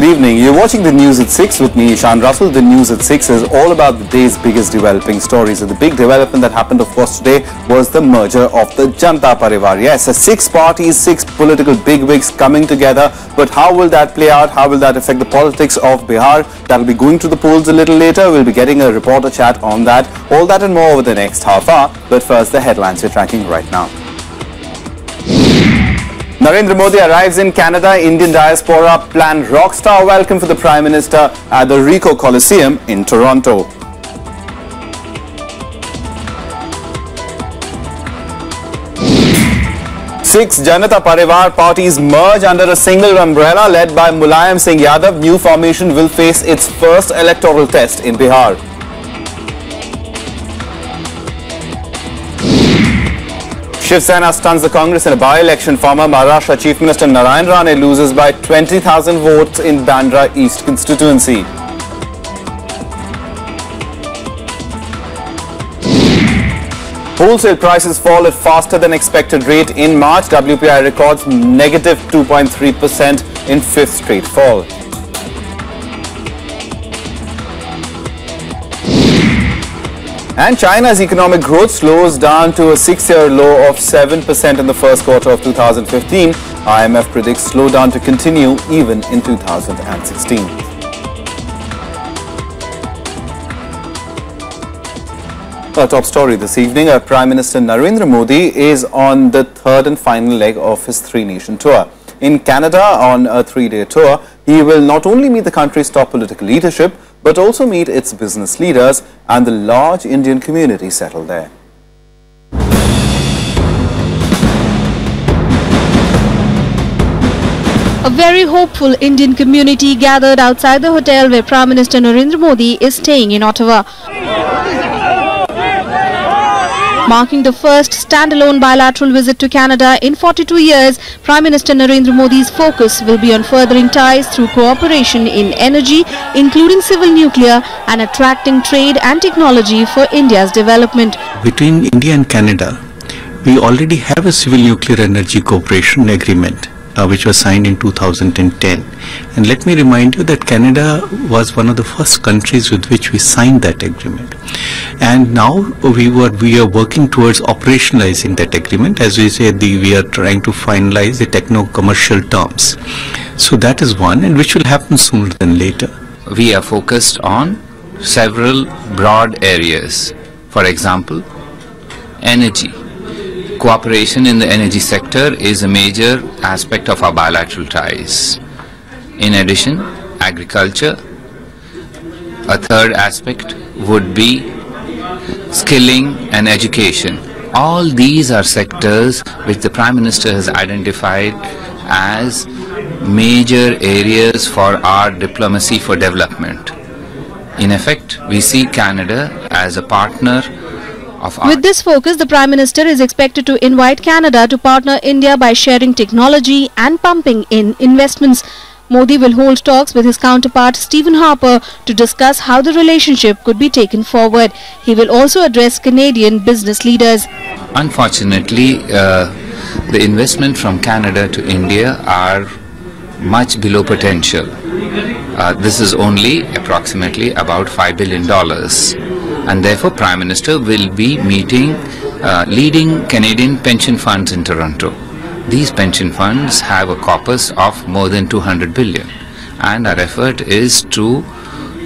Good evening. You're watching the news at 6 with me, Ishan Russell. The news at 6 is all about the day's biggest developing stories. So the big development that happened, of course, today was the merger of the Janata Parivar. Yes, 6 parties, 6 political bigwigs coming together. But how will that play out? How will that affect the politics of Bihar? That'll be going to the polls a little later. We'll be getting a reporter chat on that. All that and more over the next half hour. But first, the headlines we're tracking right now. Narendra Modi arrives in Canada. Indian diaspora planned rockstar welcome for the Prime Minister at the Ricoh Coliseum in Toronto. Six Janata Parivar parties merge under a single umbrella led by Mulayam Singh Yadav. New formation will face its first electoral test in Bihar. Shiv Sena stuns the Congress in a by-election. Former Maharashtra Chief Minister Narendra loses by 20,000 votes in Bandra East constituency. Wholesale prices fall at faster than expected rate in March. WPI records negative 2.3% in fifth straight fall. And China's economic growth slows down to a 6-year low of 7% in the first quarter of 2015. IMF predicts slowdown to continue even in 2016. Our top story this evening, Prime Minister Narendra Modi is on the third and final leg of his three-nation tour. In Canada, on a 3-day tour, he will not only meet the country's top political leadership, but also meet its business leaders and the large Indian community settled there. A very hopeful Indian community gathered outside the hotel where Prime Minister Narendra Modi is staying in Ottawa. Marking the first standalone bilateral visit to Canada in 42 years, Prime Minister Narendra Modi's focus will be on furthering ties through cooperation in energy, including civil nuclear, and attracting trade and technology for India's development. Between India and Canada, we already have a civil nuclear energy cooperation agreement, which was signed in 2010. And let me remind you that Canada was one of the first countries with which we signed that agreement. And now we are working towards operationalizing that agreement. As we said, we are trying to finalize the techno-commercial terms. So that is one, and which will happen sooner than later. We are focused on several broad areas. For example, energy. Cooperation in the energy sector is a major aspect of our bilateral ties. In addition, agriculture. A third aspect would be skilling and education. All these are sectors which the Prime Minister has identified as major areas for our diplomacy for development. In effect, we see Canada as a partner. With this focus, the Prime Minister is expected to invite Canada to partner India by sharing technology and pumping in investments. Modi will hold talks with his counterpart Stephen Harper to discuss how the relationship could be taken forward. He will also address Canadian business leaders. Unfortunately, the investment from Canada to India are much below potential. This is only approximately about $5 billion. And therefore, Prime Minister will be meeting leading Canadian pension funds in Toronto. These pension funds have a corpus of more than 200 billion, and our effort is to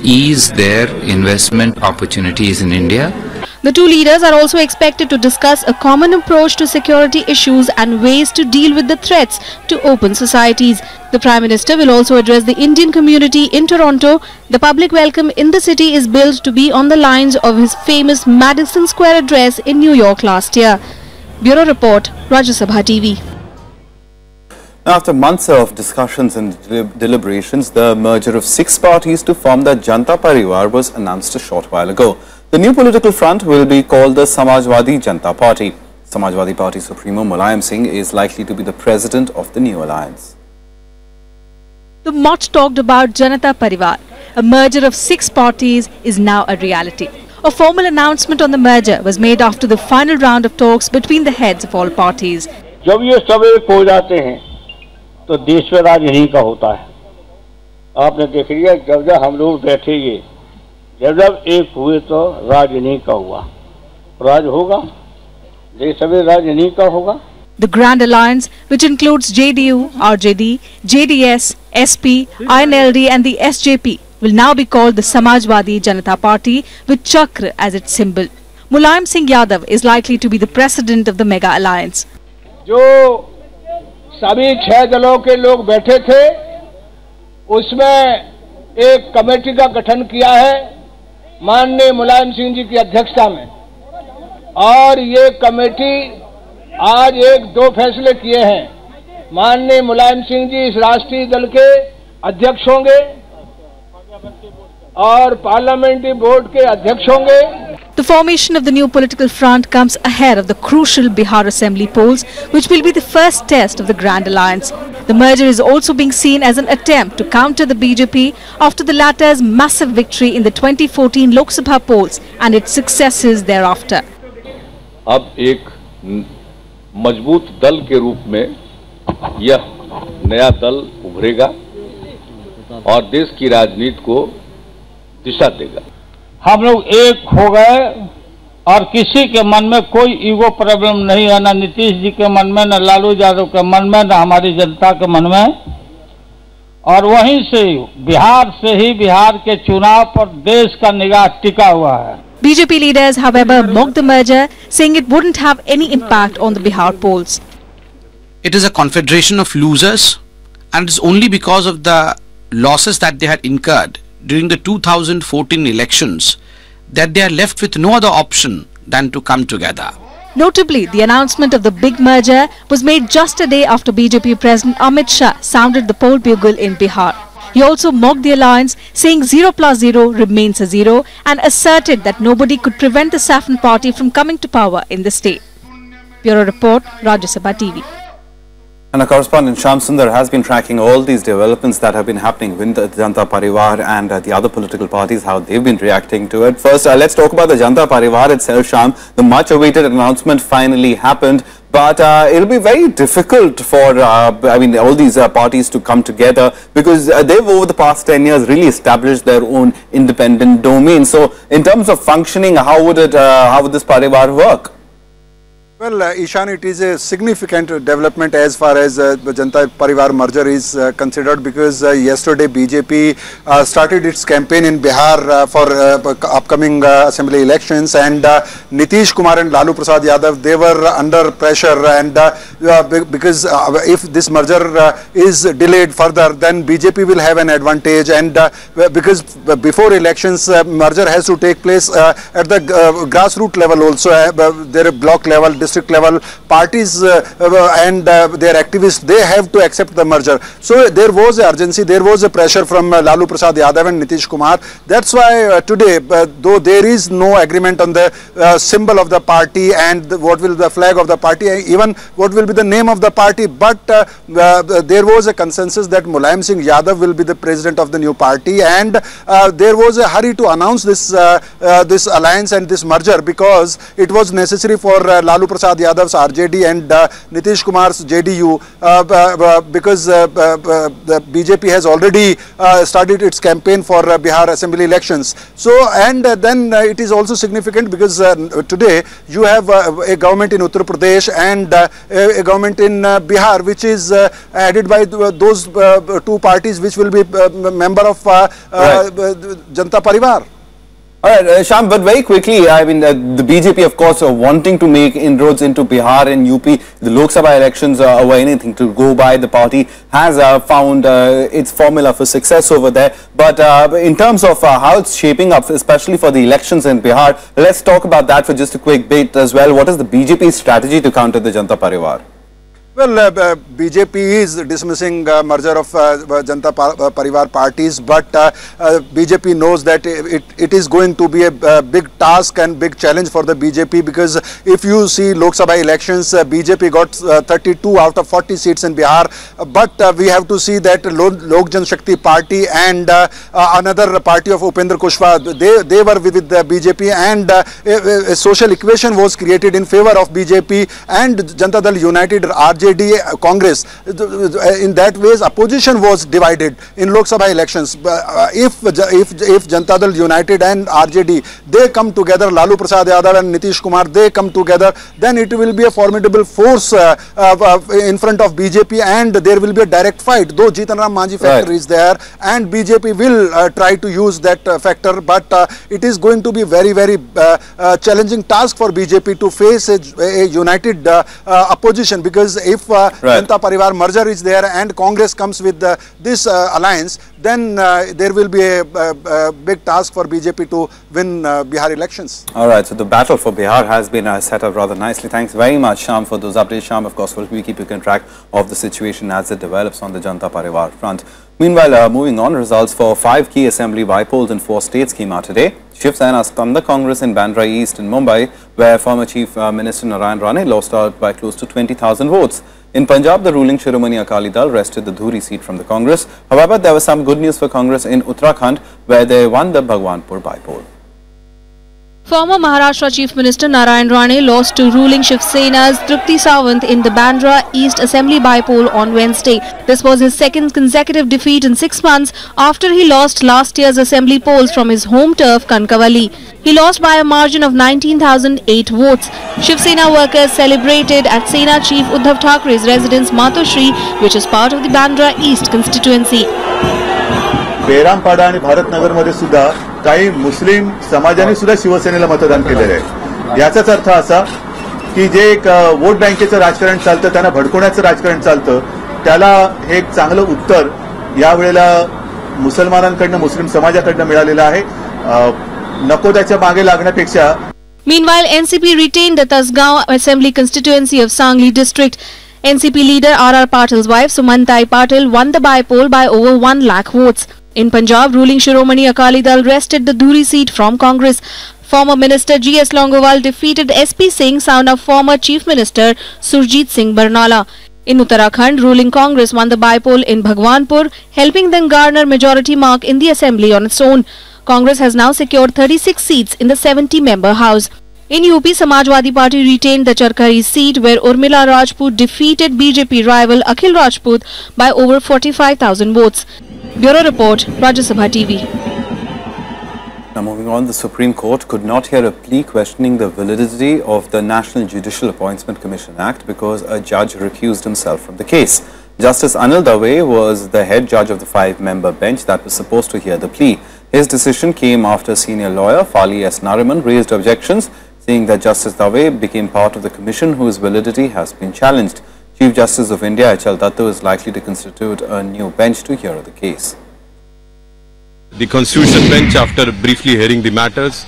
ease their investment opportunities in India. The two leaders are also expected to discuss a common approach to security issues and ways to deal with the threats to open societies. The Prime Minister will also address the Indian community in Toronto. The public welcome in the city is billed to be on the lines of his famous Madison Square address in New York last year. Bureau Report, Rajya Sabha TV. After months of discussions and deliberations, the merger of 6 parties to form the Janata Parivar was announced a short while ago. The new political front will be called the Samajwadi Janata Party. Samajwadi Party Supremo Mulayam Singh is likely to be the president of the new alliance. The much talked about Janata Parivar, a merger of 6 parties, is now a reality. A formal announcement on the merger was made after the final round of talks between the heads of all parties. जब ये सब एक हो जाते हैं तो देश में राज यहीं का होता है आपने देख लिया, जब जब हम लोग बैठेंगे, जब जब एक हुए तो राज नहीं का हुआ, राज होगा, देश सभी राज नहीं का होगा। The Grand Alliance, which includes JDU, RJD, JDS, SP, INLD and the SJP, will now be called the Samajwadi Janata Party with Chakra as its symbol. Mulayam Singh Yadav is likely to be the president of the Mega Alliance. जो सभी 6 दलों के लोग बैठे थे, उसमें एक committee का गठन किया है माननीय मुलायम सिंह जी की अध्यक्षता में, और ये कमेटी आज 1-2 फैसले किए हैं। माननीय मुलायम सिंह जी इस राष्ट्रीय दल के अध्यक्ष होंगे और पार्लियामेंट्री बोर्ड के अध्यक्ष होंगे। The formation of the new political front comes ahead of the crucial Bihar Assembly polls, which will be the first test of the Grand Alliance. The merger is also being seen as an attempt to counter the BJP after the latter's massive victory in the 2014 Lok Sabha polls and its successes thereafter. अब एक मजबूत दल के रूप में यह नया दल उभरेगा और देश की राजनीति को दिशा देगा। हम लोग एक हो गए और किसी के मन में कोई ईगो प्रॉब्लम नहीं है, न नीतीश जी के मन में, न लालू यादव के मन में, न हमारी जनता के मन में। और वहीं से बिहार के चुनाव पर देश का निगाह टिका हुआ है। BJP leaders, however, mocked the merger, saying it wouldn't have any impact on the Bihar polls. It is a confederation of losers, and it's only because of the losses that they had incurred during the 2014 elections that they are left with no other option than to come together. Notably, the announcement of the big merger was made just a day after BJP President Amit Shah sounded the poll bugle in Bihar. He also mocked the alliance, saying 0 plus 0 remains a 0, and asserted that nobody could prevent the Saffron party from coming to power in the state. Bureau Report, Rajya TV. And our correspondent Shyam Sundar has been tracking all these developments that have been happening with the Janata Parivar and the other political parties, how they've been reacting to it. First, let's talk about the Janata Parivar itself, Shyam. The much-awaited announcement finally happened, but it'll be very difficult for, all these parties to come together because they've, over the past 10 years, really established their own independent domain. So, in terms of functioning, how would this Parivar work? Well, Ishan, it is a significant development as far as the Janata Parivar merger is considered, because yesterday BJP started its campaign in Bihar for upcoming assembly elections, and Nitish Kumar and Lalu Prasad Yadav, they were under pressure, and because if this merger is delayed further, then BJP will have an advantage, and because before elections merger has to take place at the grassroots level also, there are block level, district level parties and their activists, they have to accept the merger. So there was a urgency, there was a pressure from Lalu Prasad Yadav and Nitish Kumar. That's why today, though there is no agreement on the symbol of the party and what will be the flag of the party, even what will be the name of the party, but there was a consensus that Mulayam Singh Yadav will be the president of the new party, and there was a hurry to announce this this alliance and this merger, because it was necessary for Lalu Prasad Yadav's RJD and Nitish Kumar's JDU, because the BJP has already started its campaign for Bihar Assembly elections. So, and then it is also significant because today you have a government in Uttar Pradesh and a government in Bihar, which is headed by those two parties which will be member of Janata Parivar. All right, Shyam, but very quickly, I mean, the BJP, of course, are wanting to make inroads into Bihar and UP. The Lok Sabha elections were anything to go by. The party has found its formula for success over there. But in terms of how it's shaping up, especially for the elections in Bihar, let's talk about that for just a quick bit as well. What is the BJP's strategy to counter the Janata Parivar? Well, BJP is dismissing merger of Janata Parivar parties, but BJP knows that it is going to be a big task and big challenge for the BJP, because if you see Lok Sabha elections, BJP got 32 out of 40 seats in Bihar, but we have to see that Lok Jan Shakti party and another party of Upendra Kushwaha, they were with the BJP, and a social equation was created in favor of BJP and Janata Dal United, RJD RJD, Congress. In that ways, opposition was divided in Lok Sabha elections. If Janata Dal United and RJD, they come together, Lalu Prasad Yadav and Nitish Kumar, they come together, then it will be a formidable force in front of BJP, and there will be a direct fight. Though Jitan Ram Manjhi factor is there, and BJP will try to use that factor, but it is going to be very, very challenging task for BJP to face a united opposition, because if Janata Parivar merger is there and Congress comes with this alliance, then there will be a big task for BJP to win Bihar elections. All right, so the battle for Bihar has been set up rather nicely. Thanks very much, Sham, for those updates. Sham, of course, will be keeping track of the situation as it develops on the Janata Parivar front. Meanwhile, moving on, results for 5 key assembly bypolls in 4 states came out today. Shiv Sena stunned the Congress in Bandra East in Mumbai, where former Chief Minister Narendra lost out by close to 20,000 votes. In Punjab, the ruling Shiromani Akali Dal wrested the Dhuri seat from the Congress. However, there was some good news for Congress in Uttarakhand, where they won the Bhagwanpur bypoll. Former Maharashtra Chief Minister Narendra lost to ruling Shiv Sena's Trupti Sawant in the Bandra East Assembly bypoll on Wednesday. This was his second consecutive defeat in 6 months after he lost last year's assembly polls from his home turf Kankavali. He lost by a margin of 19,008 votes. Shiv Sena workers celebrated at Sena Chief Uddhav Thackeray's residence Matoshri, which is part of the Bandra East constituency. बेरामपाडा आणि भारतनगरमध्ये सुद्धा काही मुस्लिम समाजाने सुद्धा शिवसेनेला मतदान केलेले आहे. याचाच अर्थ असा की जे एक वोट बँकेचं राजकारण चालतं, त्यांना भडकवण्याचं राजकारण चालतं, त्याला एक चांगलं उत्तर यावेळेला मुसलमानांकडनं, मुस्लिम समाजाकडनं मिळालेलं आहे. नको त्याच्या मागे लागण्यापेक्षा. Meanwhile, NCP retained the Tasgaon Assembly constituency of Sangli district. NCP leader R.R. Patil's wife Sumantai Patil won the bypoll by over 1 lakh votes. In Punjab, ruling Shiromani Akali Dal wrested the Dhuri seat from Congress. Former Minister G.S. Longowal defeated S.P. Singh, son of former Chief Minister Surjit Singh Barnala. In Uttarakhand, ruling Congress won the bypoll in Bhagwanpur, helping them garner majority mark in the assembly on its own. Congress has now secured 36 seats in the 70-member house. In UP, Samajwadi Party retained the Charkari seat, where Urmila Rajput defeated BJP rival Akhil Rajput by over 45,000 votes. Bureau Report, Rajya Sabha TV. Now moving on, the Supreme Court could not hear a plea questioning the validity of the National Judicial Appointment Commission Act because a judge recused himself from the case. Justice Anil Dave was the head judge of the 5-member bench that was supposed to hear the plea. His decision came after senior lawyer Fali S. Nariman raised objections, saying that Justice Dave became part of the commission whose validity has been challenged. Chief Justice of India H.L. Dattu is likely to constitute a new bench to hear the case. The Constitutional Bench, after briefly hearing the matters,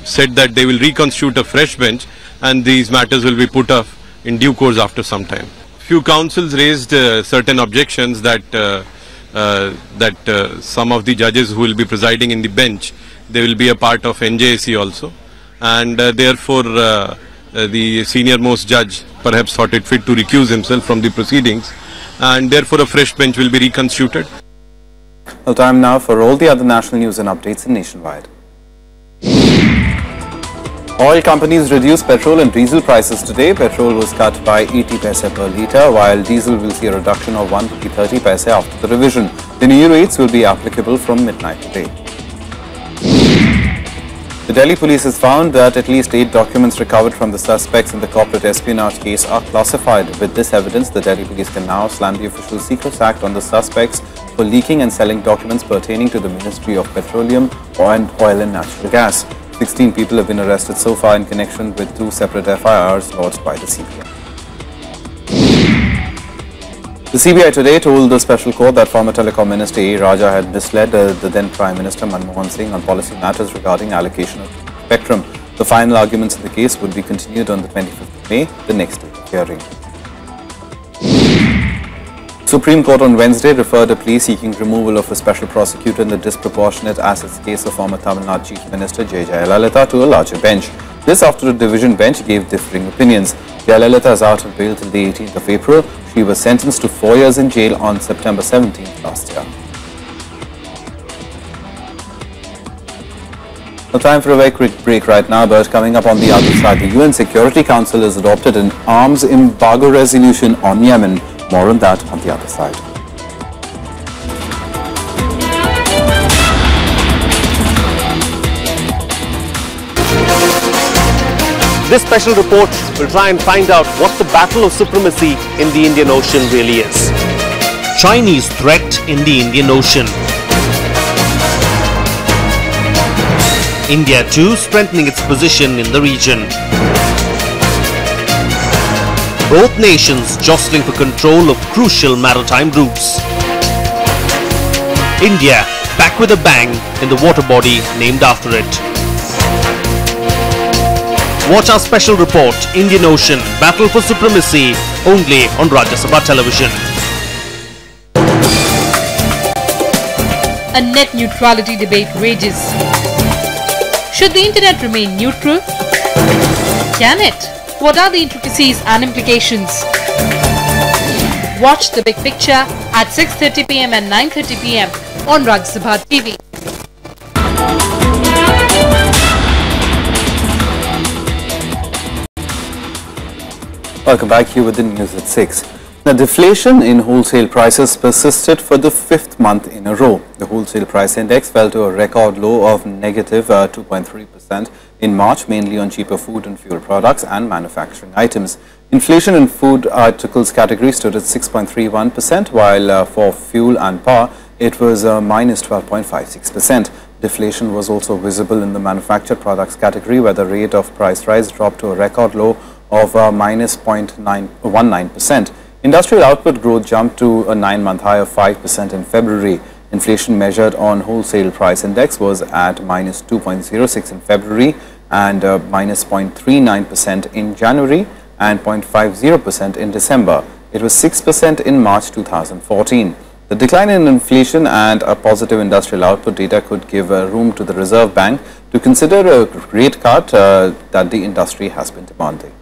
said that they will reconstitute a fresh bench and these matters will be put up in due course after some time. Few councils raised certain objections that some of the judges who will be presiding in the bench, they will be a part of NJAC also, and therefore the senior most judge perhaps thought it fit to recuse himself from the proceedings, and therefore a fresh bench will be reconstituted. Well, time now for all the other national news and updates in Nationwide. Oil companies reduced petrol and diesel prices today. Petrol was cut by 80 paise per litre, while diesel will see a reduction of 1.30 paise after the revision. The new rates will be applicable from midnight today. The Delhi police has found that at least 8 documents recovered from the suspects in the corporate espionage case are classified. With this evidence, the Delhi police can now slam the Official Secrets Act on the suspects for leaking and selling documents pertaining to the Ministry of Petroleum and Oil and Natural Gas. 16 people have been arrested so far in connection with 2 separate FIRs lodged by the CBI. The CBI today told the special court that former Telecom Minister A. Rajya had misled the then Prime Minister Manmohan Singh on policy matters regarding allocation of spectrum. The final arguments in the case would be continued on the 25th of May, the next day of hearing. Supreme Court on Wednesday referred a plea seeking removal of a special prosecutor in the disproportionate assets case of former Tamil Nadu Chief Minister J. Jayalalitha to a larger bench. This after a division bench gave differing opinions. Jayalalitha is out of bail till the 18th of April. She was sentenced to 4 years in jail on September 17th last year. Well, time for a very quick break right now, but coming up on the other side, the UN Security Council has adopted an arms embargo resolution on Yemen. More on that on the other side. This special report will try and find out what the battle of supremacy in the Indian Ocean really is. Chinese threat in the Indian Ocean. India too strengthening its position in the region. Both nations jostling for control of crucial maritime routes. India back with a bang in the water body named after it. Watch our special report, Indian Ocean, Battle for Supremacy, only on Rajya Sabha television. A net neutrality debate rages. Should the internet remain neutral? Can it? What are the intricacies and implications? Watch the big picture at 6:30 p.m. and 9:30 p.m. on Rajya Sabha TV. Welcome back, here with the news at 6. The deflation in wholesale prices persisted for the 5th month in a row. The wholesale price index fell to a record low of negative 2.3% in March, mainly on cheaper food and fuel products and manufacturing items. Inflation in food articles category stood at 6.31%, while for fuel and power it was minus 12.56%. Deflation was also visible in the manufactured products category, where the rate of price rise dropped to a record low of minus 0.19%. Industrial output growth jumped to a 9-month high of 5% in February. Inflation measured on wholesale price index was at minus 2.06 in February and minus 0.39% in January and 0.50% in December. It was 6% in March 2014. The decline in inflation and a positive industrial output data could give room to the Reserve Bank to consider a rate cut that the industry has been demanding.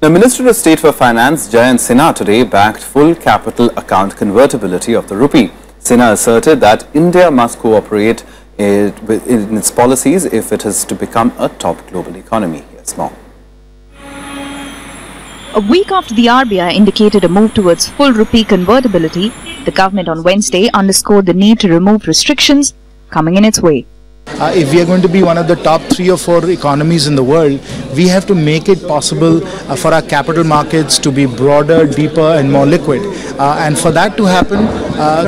The Minister of State for Finance, Jayant Sinha, today backed full capital account convertibility of the rupee. Sinha asserted that India must cooperate in its policies if it is to become a top global economy. Here's more. A week after the RBI indicated a move towards full rupee convertibility, the government on Wednesday underscored the need to remove restrictions coming in its way. If we are going to be one of the top 3 or 4 economies in the world, we have to make it possible for our capital markets to be broader, deeper and more liquid. And for that to happen,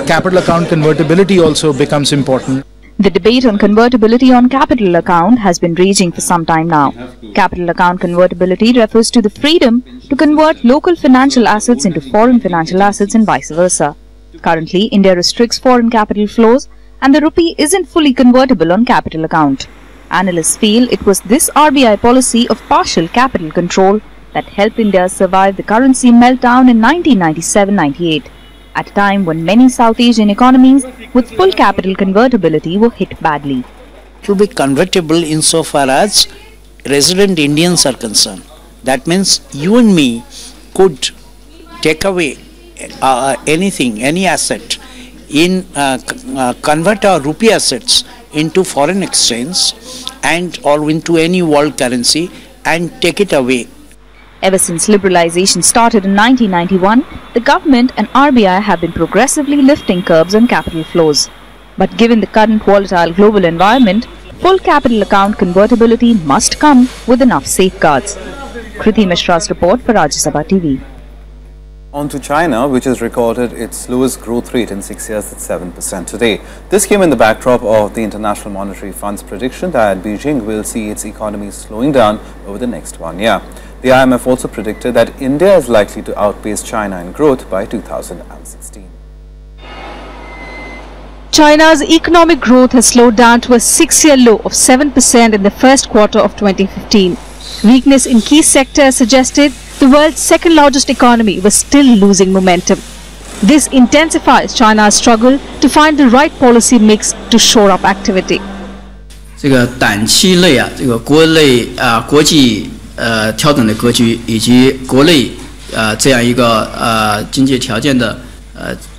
capital account convertibility also becomes important. The debate on convertibility on capital account has been raging for some time now. Capital account convertibility refers to the freedom to convert local financial assets into foreign financial assets and vice versa. Currently, India restricts foreign capital flows and the rupee isn't fully convertible on capital account. Analysts feel it was this RBI policy of partial capital control that helped India survive the currency meltdown in 1997-98, at a time when many South Asian economies with full capital convertibility were hit badly. It will be convertible insofar as resident Indians are concerned. That means you and me could take away anything, any asset, convert our rupee assets into foreign exchange and or into any world currency and take it away. Ever since liberalization started in 1991, the government and RBI have been progressively lifting curbs on capital flows. But given the current volatile global environment, full capital account convertibility must come with enough safeguards. Kriti Mishra's report for Rajya Sabha TV. On to China, which has recorded its slowest growth rate in 6 years at 7% today. This came in the backdrop of the International Monetary Fund's prediction that Beijing will see its economy slowing down over the next 1 year. The IMF also predicted that India is likely to outpace China in growth by 2016. China's economic growth has slowed down to a 6-year low of 7% in the first quarter of 2015. Weakness in key sectors suggested the world's second largest economy was still losing momentum. This intensifies China's struggle to find the right policy mix to shore up activity. 这个短期内啊，这个国内国际调整的格局以及国内这样一个经济条件的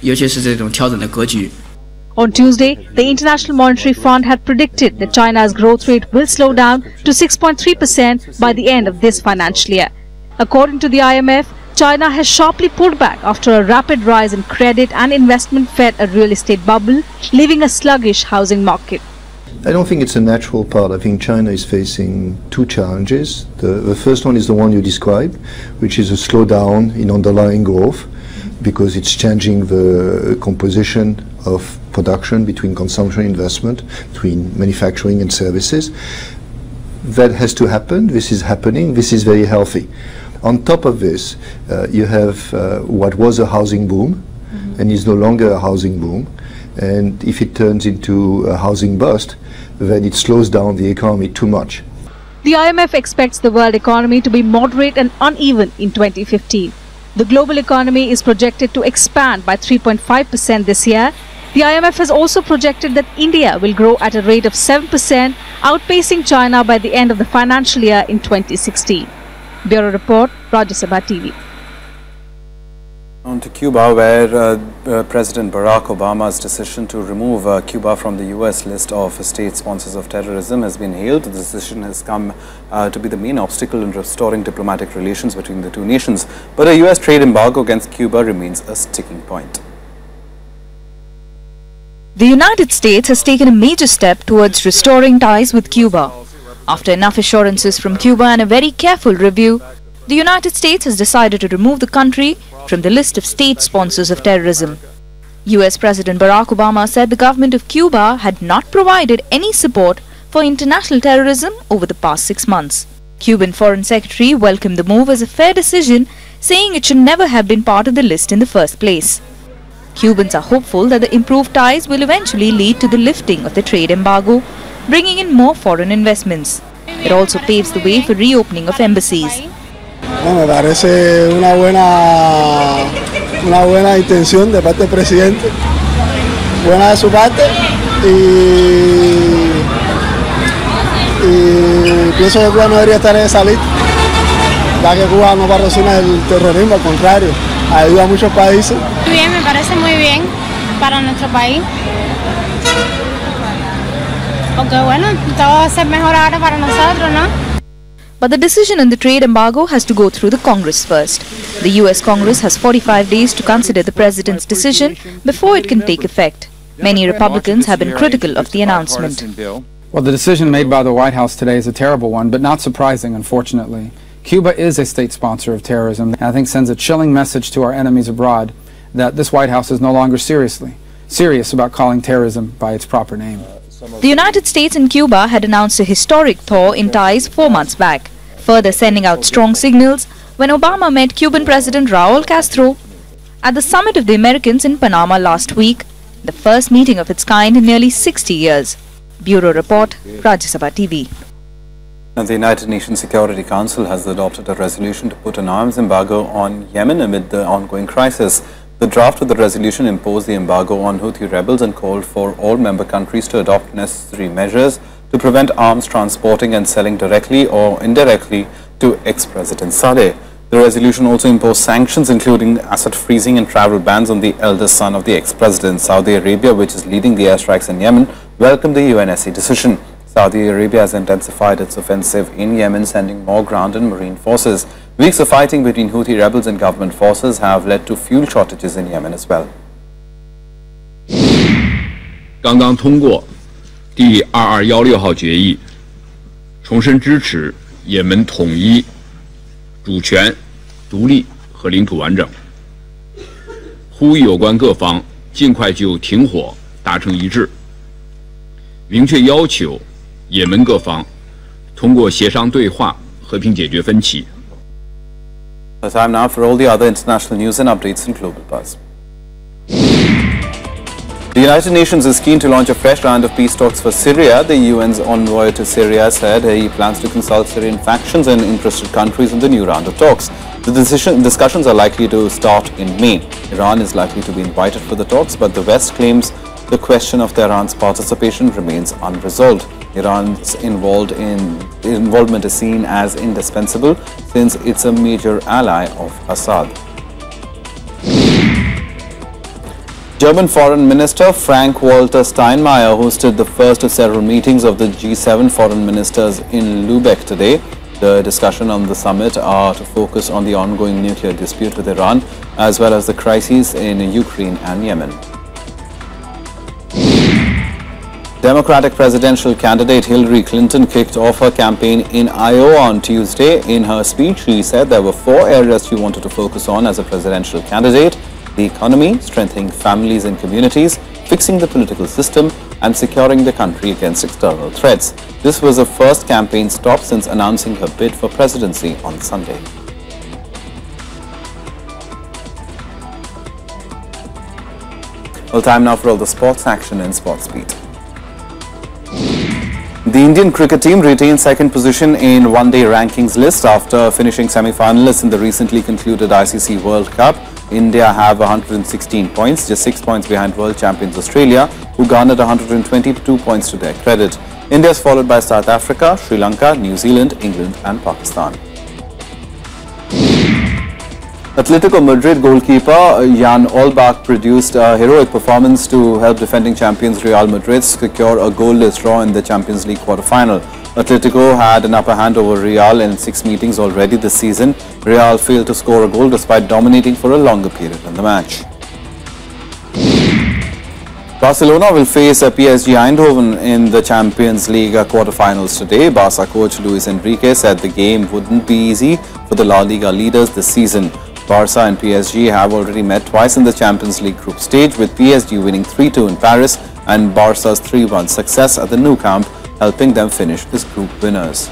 尤其是这种调整的格局。 On Tuesday, the International Monetary Fund had predicted that China's growth rate will slow down to 6.3% by the end of this financial year. According to the IMF, China has sharply pulled back after a rapid rise in credit and investment fed a real estate bubble, leaving a sluggish housing market. I don't think it's a natural part. I think China is facing two challenges. The first one is the one you described, which is a slowdown in underlying growth, because it's changing the composition of production between consumption and investment, between manufacturing and services. That has to happen. This is happening. This is very healthy. On top of this, you have what was a housing boom and is no longer a housing boom. And if it turns into a housing bust, then it slows down the economy too much. The IMF expects the world economy to be moderate and uneven in 2015. The global economy is projected to expand by 3.5% this year. The IMF has also projected that India will grow at a rate of 7%, outpacing China by the end of the financial year in 2016. Bureau Report, Rajya Sabha TV. On to Cuba, where President Barack Obama's decision to remove Cuba from the US list of state sponsors of terrorism has been hailed. The decision has come to be the main obstacle in restoring diplomatic relations between the two nations. But a US trade embargo against Cuba remains a sticking point. The United States has taken a major step towards restoring ties with Cuba. After enough assurances from Cuba and a very careful review, the United States has decided to remove the country from the list of state sponsors of terrorism. US President Barack Obama said the government of Cuba had not provided any support for international terrorism over the past 6 months. Cuban Foreign Secretary welcomed the move as a fair decision, saying it should never have been part of the list in the first place. Cubans are hopeful that the improved ties will eventually lead to the lifting of the trade embargo, bringing in more foreign investments. It also paves the way for reopening of embassies. Me parece una buena intención de parte del presidente, buena de su parte, y pienso que Cuba no debería estar en esa lista, ya que Cuba no patrocina el terrorismo, al contrario, ayuda a muchos países. Muy bien, me parece muy bien para nuestro país, porque bueno, todo va a ser mejor ahora para nosotros, ¿no? But the decision on the trade embargo has to go through the Congress first. The US Congress has 45 days to consider the president's decision before it can take effect. Many Republicans have been critical of the announcement. Well, the decision made by the White House today is a terrible one, but not surprising, unfortunately. Cuba is a state sponsor of terrorism, and I think sends a chilling message to our enemies abroad that this White House is no longer serious about calling terrorism by its proper name. The United States and Cuba had announced a historic thaw in ties 4 months back, further sending out strong signals when Obama met Cuban President Raul Castro at the Summit of the Americans in Panama last week, the first meeting of its kind in nearly 60 years. Bureau Report, Rajya Sabha TV. And the United Nations Security Council has adopted a resolution to put an arms embargo on Yemen amid the ongoing crisis. The draft of the resolution imposed the embargo on Houthi rebels and called for all member countries to adopt necessary measures to prevent arms transporting and selling directly or indirectly to ex-President Saleh. The resolution also imposed sanctions including asset freezing and travel bans on the eldest son of the ex-president. Saudi Arabia, which is leading the airstrikes in Yemen, welcomed the UNSC decision. Saudi Arabia has intensified its offensive in Yemen, sending more ground and marine forces. Weeks of fighting between Houthi rebels and government forces have led to fuel shortages in Yemen as well. 刚刚通过第2216号决议，重申支持也门统一、主权、独立和领土完整，呼吁有关各方尽快就停火达成一致，明确要求也门各方通过协商对话和平解决分歧。 The time now for all the other international news and updates in Global Buzz. The United Nations is keen to launch a fresh round of peace talks for Syria. The UN's envoy to Syria said he plans to consult Syrian factions and interested countries in the new round of talks. The discussions are likely to start in May. Iran is likely to be invited for the talks, but the West claims the question of Tehran's participation remains unresolved. Iran's involvement is seen as indispensable since it's a major ally of Assad. German Foreign Minister Frank-Walter Steinmeier hosted the first of several meetings of the G7 foreign ministers in Lübeck today. The discussion on the summit are to focus on the ongoing nuclear dispute with Iran, as well as the crises in Ukraine and Yemen. Democratic presidential candidate Hillary Clinton kicked off her campaign in Iowa on Tuesday. In her speech, she said there were 4 areas she wanted to focus on as a presidential candidate: the economy, strengthening families and communities, fixing the political system, and securing the country against external threats. This was her first campaign stop since announcing her bid for presidency on Sunday. Well, time now for all the sports action and sports beat. The Indian cricket team retained second position in one-day rankings list after finishing semi-finalists in the recently concluded ICC World Cup. India have 116 points, just 6 points behind world champions Australia, who garnered 122 points to their credit. India is followed by South Africa, Sri Lanka, New Zealand, England and Pakistan. Atletico Madrid goalkeeper Jan Olbach produced a heroic performance to help defending champions Real Madrid secure a goalless draw in the Champions League quarter-final. Atletico had an upper hand over Real in 6 meetings already this season. Real failed to score a goal despite dominating for a longer period in the match. Barcelona will face PSG Eindhoven in the Champions League quarter-finals today. Barca coach Luis Enrique said the game wouldn't be easy for the La Liga leaders this season. Barca and PSG have already met twice in the Champions League group stage, with PSG winning 3-2 in Paris and Barca's 3-1 success at the Nou Camp helping them finish as group winners.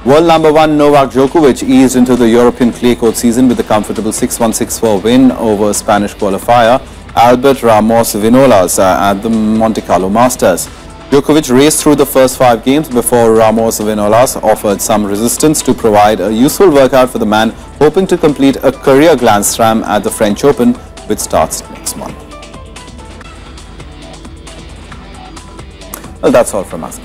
World number 1 Novak Djokovic eased into the European clay court season with a comfortable 6-1, 6-4 win over Spanish qualifier Albert Ramos Vinolas at the Monte Carlo Masters. Djokovic raced through the first 5 games before Ramos Vinolas offered some resistance to provide a useful workout for the man hoping to complete a career Grand Slam at the French Open, which starts next month. Well, that's all from us.